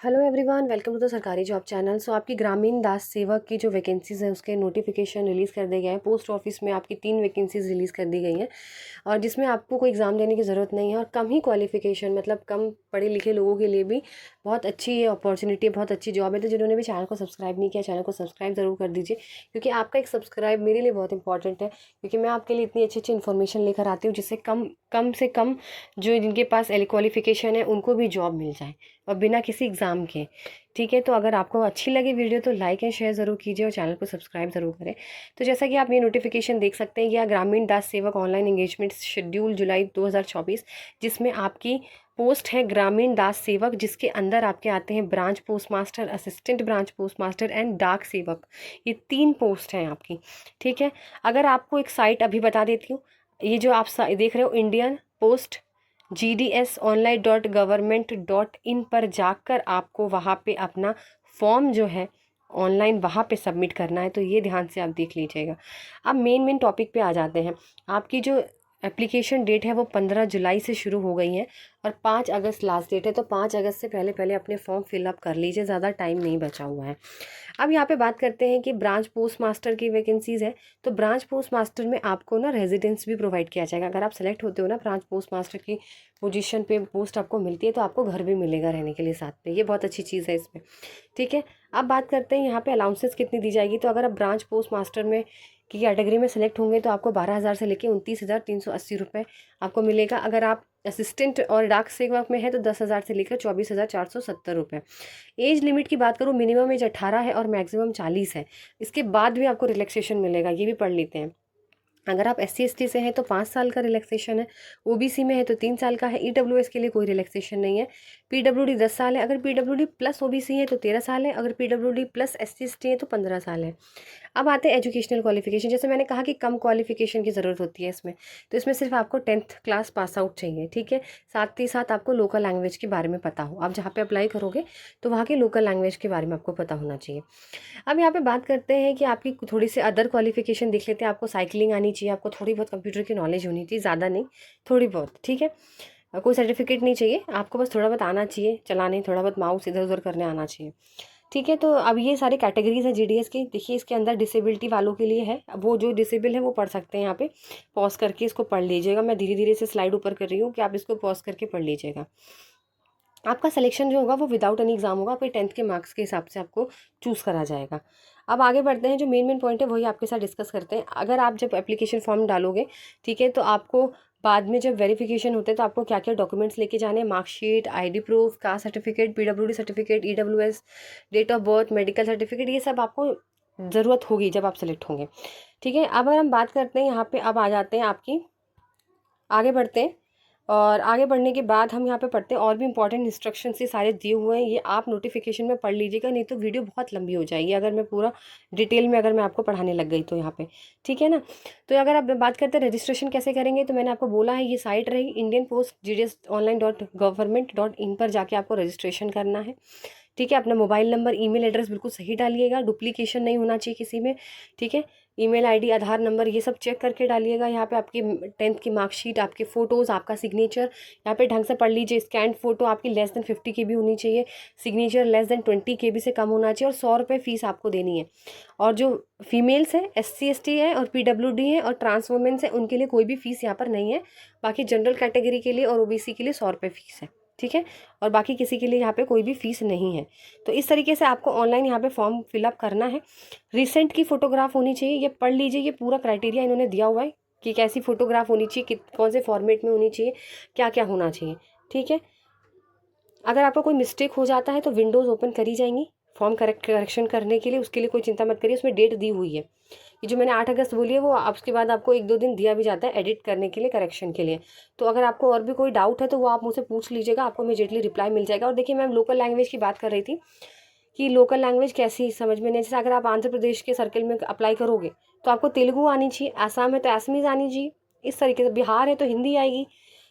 Hello everyone, welcome to the sarkari job channel. So आपकी ग्रामीण दास सेवक की जो वैकेंसीज़ हैं उसके नोटिफिकेशन रिलीज़ कर दिए गए हैं। पोस्ट ऑफिस में आपकी 3 वैकेंसीज़ रिलीज़ कर दी गई हैं और जिसमें आपको कोई एग्ज़ाम देने की ज़रूरत नहीं है और कम ही क्वालिफिकेशन मतलब कम पढ़े लिखे लोगों के लिए भी बहुत अच्छी ये अपॉर्चुनिटी है, बहुत अच्छी जॉब है। तो जिन्होंने भी चैनल को सब्सक्राइब नहीं किया, चैनल को सब्सक्राइब ज़रूर कर दीजिए, क्योंकि आपका एक सब्सक्राइब मेरे लिए बहुत इंपॉर्टेंट है, क्योंकि मैं आपके लिए इतनी अच्छी अच्छी इन्फॉर्मेशन लेकर आती हूँ जिससे कम कम से कम जो जिनके पास क्वालिफिकेशन है उनको भी जॉब मिल जाए और बिना किसी एग्ज़ाम के। ठीक है, तो अगर आपको अच्छी लगी वीडियो तो लाइक एंड शेयर ज़रूर कीजिए और चैनल को सब्सक्राइब ज़रूर करें। तो जैसा कि आप ये नोटिफिकेशन देख सकते हैं, यह ग्रामीण दास सेवक ऑनलाइन एंगेजमेंट शेड्यूल जुलाई 2024, जिसमें आपकी पोस्ट है ग्रामीण दास सेवक, जिसके अंदर आपके आते हैं branch post master, assistant branch post master and डाक सेवक। ये 3 पोस्ट हैं आपकी। ठीक है, अगर आपको एक साइट अभी बता देती हूँ, ये जो आप देख रहे हो इंडियन पोस्ट gds.online.government.in पर जाकर आपको वहाँ पे अपना फॉर्म जो है ऑनलाइन वहाँ पे सबमिट करना है। तो ये ध्यान से आप देख लीजिएगा। अब मेन टॉपिक पे आ जाते हैं। आपकी जो एप्लीकेशन डेट है वो 15 जुलाई से शुरू हो गई है और 5 अगस्त लास्ट डेट है। तो 5 अगस्त से पहले पहले अपने फॉर्म फिलअप कर लीजिए, ज़्यादा टाइम नहीं बचा हुआ है। अब यहाँ पे बात करते हैं कि ब्रांच पोस्ट मास्टर की वैकेंसीज़ है। तो ब्रांच पोस्ट मास्टर में आपको ना रेजिडेंस भी प्रोवाइड किया जाएगा। अगर आप सेलेक्ट होते हो ना ब्रांच पोस्ट मास्टर की पोजीशन पे, पोस्ट आपको मिलती है, तो आपको घर भी मिलेगा रहने के लिए साथ में। ये बहुत अच्छी चीज़ है इसमें। ठीक है, अब बात करते हैं यहाँ पे अलाउंसेस कितनी दी जाएगी। तो अगर आप ब्रांच पोस्ट मास्टर में की कैटेगरी में सेलेक्ट होंगे तो आपको 12,000 से लेकर 29,380 रुपये आपको मिलेगा। अगर आप असिस्टेंट और डाक सेवक में है तो 10,000 से लेकर 24,470 रुपये। एज लिमिट की बात करूँ, मिनिमम एज 18 है और मैक्सिमम 40 है। इसके बाद भी आपको रिलैक्सेशन मिलेगा, ये भी पढ़ लेते हैं। अगर आप SC/ST से हैं तो 5 साल का रिलैक्सेशन है, OBC में है तो 3 साल का है, EWS के लिए कोई रिलैक्सेशन नहीं है, PWD 10 साल है, अगर PWD प्लस OBC है तो 13 साल है, अगर PWD प्लस SC/ST है तो 15 साल है। अब आते हैं एजुकेशनल क्वालिफिकेशन। जैसे मैंने कहा कि कम क्वालिफिकेशन की ज़रूरत होती है इसमें, तो इसमें सिर्फ आपको 10th क्लास पास आउट चाहिए। ठीक है, साथ ही साथ आपको लोकल लैंग्वेज के बारे में पता हो। आप जहाँ पे अप्लाई करोगे तो वहाँ की लोकल लैंग्वेज के बारे में आपको पता होना चाहिए। अब यहाँ पे बात करते हैं कि आपकी थोड़ी सी अदर क्वालिफिकेशन देख लेते हैं। आपको साइकिलिंग आनी चाहिए, आपको थोड़ी बहुत कंप्यूटर की नॉलेज होनी चाहिए, ज़्यादा नहीं, थोड़ी बहुत। ठीक है, कोई सर्टिफिकेट नहीं चाहिए, आपको बस थोड़ा बहुत आना चाहिए चलाने, थोड़ा बहुत माउस इधर उधर करने आना चाहिए। ठीक है, तो अब ये सारी कैटेगरीज है GDS की। देखिए, इसके अंदर डिसेबिलिटी वालों के लिए है। अब वो जो डिसेबल है वो पढ़ सकते हैं। यहाँ पे पॉज करके इसको पढ़ लीजिएगा। मैं धीरे धीरे से स्लाइड ऊपर कर रही हूँ कि आप इसको पॉज करके पढ़ लीजिएगा। आपका सिलेक्शन जो होगा वो विदाउट एनी एग्जाम होगा, आपके 10th के मार्क्स के हिसाब से आपको चूज़ करा जाएगा। अब आगे बढ़ते हैं, जो मेन पॉइंट है वही आपके साथ डिस्कस करते हैं। अगर आप जब एप्लीकेशन फॉर्म डालोगे, ठीक है, तो आपको बाद में जब वेरिफिकेशन होते हैं तो आपको क्या क्या डॉक्यूमेंट्स लेके जाने हैं, marksheet, ID proof, caste certificate, PWD certificate, EWS, date of birth, medical certificate, ये सब आपको ज़रूरत होगी जब आप सेलेक्ट होंगे। ठीक है, अब अगर हम बात करते हैं यहाँ पे, अब आ जाते हैं आपकी, आगे बढ़ते हैं और आगे बढ़ने के बाद हम यहाँ पे पढ़ते हैं और भी इंपॉर्टेंट इंस्ट्रक्शंस ये सारे दिए हुए हैं। ये आप नोटिफिकेशन में पढ़ लीजिएगा, नहीं तो वीडियो बहुत लंबी हो जाएगी अगर मैं पूरा डिटेल में अगर मैं आपको पढ़ाने लग गई तो यहाँ पे। ठीक है ना, तो अगर आप बात करते हैं रजिस्ट्रेशन कैसे करेंगे, तो मैंने आपको बोला है ये साइट रही इंडियन पोस्ट GDS.online.government.in पर जाके आपको रजिस्ट्रेशन करना है। ठीक है, अपना मोबाइल नंबर, ईमेल एड्रेस बिल्कुल सही डालिएगा, डुप्लीकेशन नहीं होना चाहिए किसी में। ठीक है, ईमेल ID, आधार नंबर, ये सब चेक करके डालिएगा। यहाँ पे आपकी 10th की मार्कशीट, आपके फ़ोटोज़, आपका सिग्नेचर यहाँ पे ढंग से पढ़ लीजिए। स्कैन फ़ोटो आपकी लेस देन 50 KB होनी चाहिए, सिग्नेचर लेस देन 20 KB से कम होना चाहिए और 100 रुपये फ़ीस आपको देनी है। और जो फीमेल्स हैं, SC/ST है और PWD है और ट्रांस वुमेन्स हैं, उनके लिए कोई भी फ़ीस यहाँ पर नहीं है। बाकी जनरल कैटेगरी के लिए और OBC के लिए 100 रुपये फ़ीस है। ठीक है, और बाकी किसी के लिए यहाँ पे कोई भी फ़ीस नहीं है। तो इस तरीके से आपको ऑनलाइन यहाँ पे फॉर्म फिलअप करना है। रिसेंट की फ़ोटोग्राफ होनी चाहिए, ये पढ़ लीजिए। ये पूरा क्राइटेरिया इन्होंने दिया हुआ है कि कैसी फ़ोटोग्राफ होनी चाहिए, कौन से फॉर्मेट में होनी चाहिए, क्या क्या होना चाहिए। ठीक है, अगर आपका कोई मिस्टेक हो जाता है तो विंडोज़ ओपन करी जाएंगी फॉर्म करेक्शन करने के लिए, उसके लिए कोई चिंता मत करिए। उसमें डेट दी हुई है, ये जो मैंने 8 अगस्त बोली है वो उसके बाद आपको 1-2 दिन दिया भी जाता है एडिट करने के लिए, करेक्शन के लिए। तो अगर आपको और भी कोई डाउट है तो वो आप मुझसे पूछ लीजिएगा, आपको इमीडिएटली रिप्लाई मिल जाएगा। और देखिए, मैम लोकल लैंग्वेज की बात कर रही थी कि लोकल लैंग्वेज कैसी समझ में नहीं। जैसे अगर आप आंध्र प्रदेश के सर्कल में अप्लाई करोगे तो आपको तेलुगु आनी चाहिए, आसाम है तो असमीज़ आनी चाहिए, इस तरीके से। बिहार है तो हिंदी आएगी,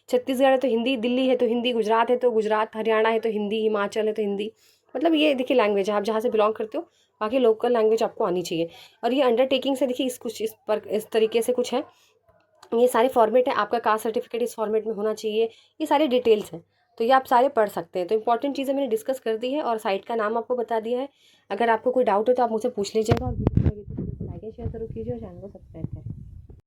छत्तीसगढ़ है तो हिंदी, दिल्ली है तो हिंदी, गुजरात है तो गुजरात, हरियाणा है तो हिंदी, हिमाचल है तो हिंदी। मतलब ये देखिए लैंग्वेज है, आप जहाँ से बिलोंग करते हो बाकी लोकल लैंग्वेज आपको आनी चाहिए। और ये अंडरटेकिंग से देखिए इस तरीके से कुछ है। ये सारे फॉर्मेट है, आपका कास्ट सर्टिफिकेट इस फॉर्मेट में होना चाहिए, ये सारी डिटेल्स हैं। तो ये आप सारे पढ़ सकते हैं। तो इंपॉर्टेंट चीज़ें मैंने डिस्कस कर दी है और साइट का नाम आपको बता दिया है। अगर आपको कोई डाउट हो तो आप मुझसे पूछ लीजिएगा, और वीडियो लाइक एंड शेयर जरूर कीजिए और चैनल को सब्सक्राइब करें।